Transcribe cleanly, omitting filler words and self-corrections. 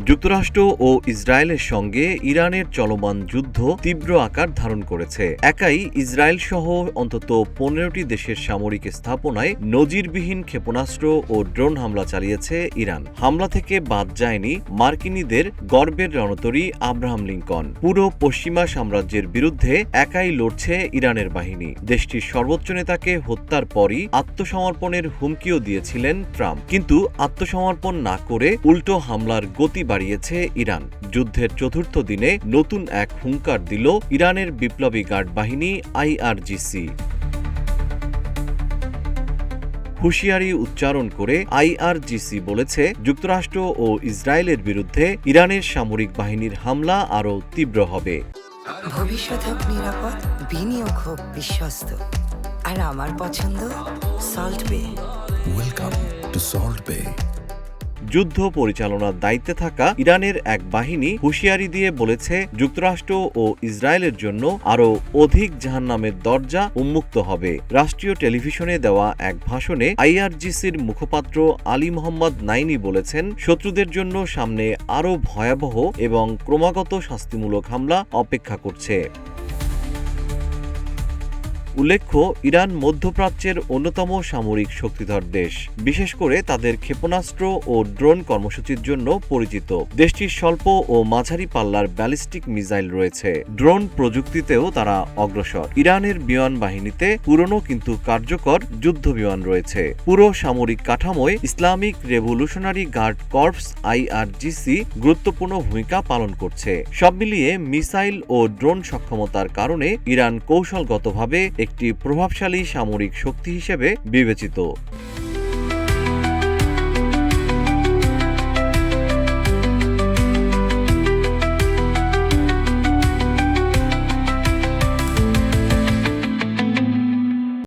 যুক্তরাষ্ট্র ও ইসরায়েলের সঙ্গে ইরানের চলমান যুদ্ধ তীব্র আকার ধারণ করেছে। একাই ইসরায়েল সহ অন্তত 15টি দেশের সামরিক স্থাপনায় নজিরবিহীন ক্ষেপণাস্ত্র ও ড্রোন হামলা চালিয়েছে ইরান। হামলা থেকে বাদ যায়নি মার্কিনীদের গর্বের রণতরী আব্রাহাম লিঙ্কন। পুরো পশ্চিমা সাম্রাজ্যের বিরুদ্ধে একাই লড়ছে ইরানের বাহিনী। দেশটির সর্বোচ্চ নেতাকে হত্যার পরই আত্মসমর্পণের হুমকিও দিয়েছিলেন ট্রাম্প, কিন্তু আত্মসমর্পণ না করে উল্টো হামলার গতি বাড়িয়েছে ইরান। যুদ্ধের চতুর্থ দিনে নতুন এক হুঙ্কার দিল ইরানের বিপ্লবী গার্ড বাহিনী IRGC। হুঁশিয়ারি উচ্চারণ করে IRGC বলেছে, যুক্তরাষ্ট্র ও ইসরায়েলের বিরুদ্ধে ইরানের সামরিক বাহিনীর হামলা আরও তীব্র হবে। ভবিষ্যৎ হোক নিরাপদ, বিনিয়োগ হোক বিশ্বস্ত, আর আমার পছন্দ সল্ট বে। ওয়েলকাম টু সল্ট বে। যুদ্ধ পরিচালনার দায়িত্বে থাকা ইরানের এক বাহিনী হুঁশিয়ারি দিয়ে বলেছে, যুক্তরাষ্ট্র ও ইসরায়েলের জন্য আরও অধিক জাহান্নামের দরজা উন্মুক্ত হবে। রাষ্ট্রীয় টেলিভিশনে দেওয়া এক ভাষণে IRGCর মুখপাত্র আলী মোহাম্মদ নাইনি বলেছেন, শত্রুদের জন্য সামনে আরও ভয়াবহ এবং ক্রমাগত শাস্তিমূলক হামলা অপেক্ষা করছে। উল্লেখ্য, ইরান মধ্যপ্রাচ্যের অন্যতম সামরিক শক্তিধর দেশ। বিশেষ করে তাদের ক্ষেপণাস্ত্র ও ড্রোন কর্মসূচির জন্য পরিচিত। দেশটির স্বল্প ও মাঝারি পাল্লার ব্যালিস্টিক মিসাইল রয়েছে। ড্রোন প্রযুক্তিতেও তারা অগ্রসর। ইরানের বিমান বাহিনীতে পুরনো কিন্তু কার্যকর যুদ্ধ বিমান রয়েছে। পুরো সামরিক কাঠামোয় Islamic revolutionary guard corps IRGC গুরুত্বপূর্ণ ভূমিকা পালন করছে। সব মিলিয়ে মিসাইল ও ড্রোন সক্ষমতার কারণে ইরান কৌশলগতভাবে একটি প্রভাবশালী সামরিক শক্তি হিসেবে বিবেচিত।